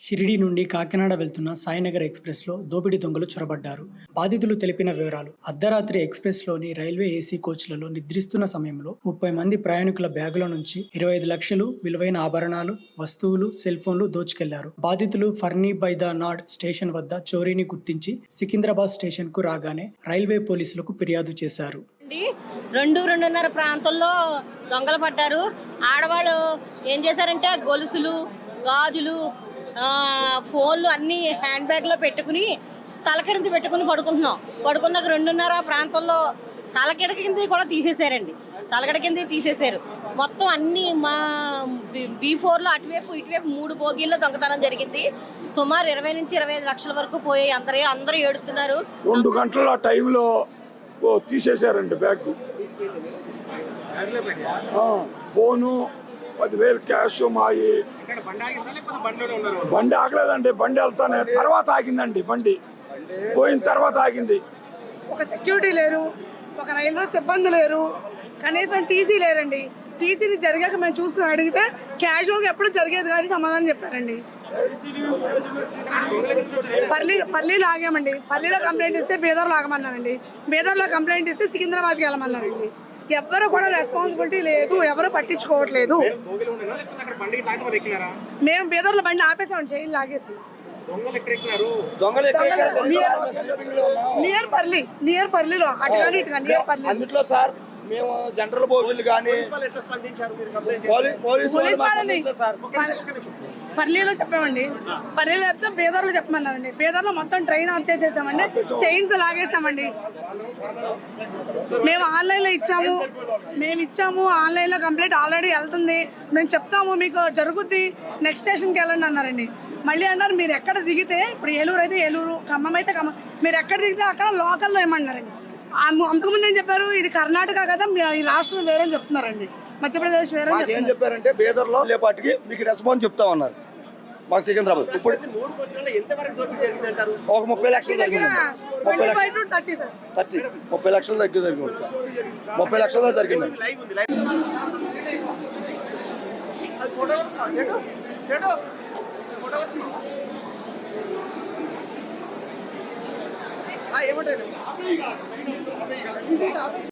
షిరిడి నుండి కాకినాడ వెళ్తున్న సాయినగర్ ఎక్స్‌ప్రెస్‌లో దోపిడీ దొంగలు చొరబడ్డారు. బాధితులు తెలిపిన వివరాలు: అర్ధరాత్రి ఎక్స్‌ప్రెస్‌లోని రైల్వే ఏసీ కోచ్‌లలో నిద్రిస్తున్న సమయంలో 30 మంది ప్రయాణికుల బ్యాగుల నుంచి 25 లక్షలు విలువైన ఆభరణాలు, వస్తువులు, సెల్ ఫోన్లు దోచుకెళ్లారు. బాధితులు ఫర్నీ బై ద నాడ్ స్టేషన్ వద్ద చోరీని గుర్తించి సికింద్రాబాద్ స్టేషన్‌కు రాగానే రైల్వే పోలీసులకు ఫిర్యాదు చేశారు. 2-2:30 ప్రాంతంలో దొంగలు పడ్డారు. ఆడవాళ్ళు ఏం చేశారంటే గొలుసులు, గాజులు, ఫోన్లు అన్నీ హ్యాండ్ బ్యాగ్లో పెట్టుకుని తలకింద పెట్టుకుని పడుకున్నాక 2:30 ప్రాంతంలో తలకిడ కింద కూడా తీసేశారండి. తలకిడ కింద తీసేశారు. మొత్తం అన్నీ మా B4లో అటువైపు ఇటువైపు 3 బోగీల్లో దొంగతనం జరిగింది. సుమారు 20 నుంచి 25 లక్షల వరకు పోయాయి. అందరూ ఏడుతున్నారు. 2 గంటల టైంలో తీసేశారండి బ్యాగ్, ఫోను, 10,000 క్యాష్ మాయి. బండి ఆగలేదండి, బండి వెళ్తానే తర్వాత ఆగిందండి. బండి పోయిన తర్వాత ఆగింది. ఒక సెక్యూరిటీ లేరు, ఒక రైల్వే సిబ్బంది లేరు, కనీసం టీసీ లేరండి. టీసీని జరిగాక మేము చూసుకుని అడిగితే క్యాజువల్గా ఎప్పుడు జరిగేది కానీ సమాధానం చెప్పారండి. పల్లీలో ఆగామండి. పల్లీలో కంప్లైంట్ ఇస్తే బీదర్లో ఆగమన్నారండి. బీదర్లో కంప్లైంట్ ఇస్తే సికింద్రాబాద్కి వెళ్ళమన్నారండి. ఎవ్వరు కూడా రెస్పాన్సిబిలిటీ లేదు, ఎవరు పట్టించుకోవట్లేదు. మేము బీదర్లో బండి ఆపేసామండి, చైన్ లాగేసి. నియర్ పల్లీలో అటు కానీ ఇటు కానీ నియర్ పల్లి. అందులో సార్ మేము జనరల్ బోగీలు కానీ పల్లీలో చెప్పామండి. పల్లీలో చెప్తే బీదర్లో చెప్పమన్నారండి. బీదర్లో మొత్తం ట్రైన్ ఆఫ్ చేసేసామండి, చైన్స్ లాగేసామండి. మేము ఆన్లైన్లో ఇచ్చాము. ఆన్లైన్లో కంప్లైంట్ ఆల్రెడీ వెళ్తుంది. మేము చెప్తాము మీకు జరుగుద్ది, నెక్స్ట్ స్టేషన్కి వెళ్ళండి అన్నారండి. మళ్ళీ అన్నారు మీరు ఎక్కడ దిగితే, ఇప్పుడు ఏలూరు అయితే ఏలూరు, ఖమ్మం అయితే ఖమ్మం, మీరు ఎక్కడ దిగితే అక్కడ లోకల్లో ఏమన్నారండి. అంతకుముందు ఏం చెప్పారు, ఇది కర్ణాటక కదా, ఈ రాష్ట్రం వేరే చెప్తున్నారండి, మధ్యప్రదేశ్ వేరే చెప్పారంటే బేదర్లో లేపాటికి మీకు రెస్పాన్స్ చెప్తా ఉన్నారు. మాకు సికింద్రాబాద్ ఇప్పుడు ఒక 30 లక్షలు జరిగింది. 30 లక్షలు జరిగింది. 30 లక్షలు జరిగింది. ఏమంటారు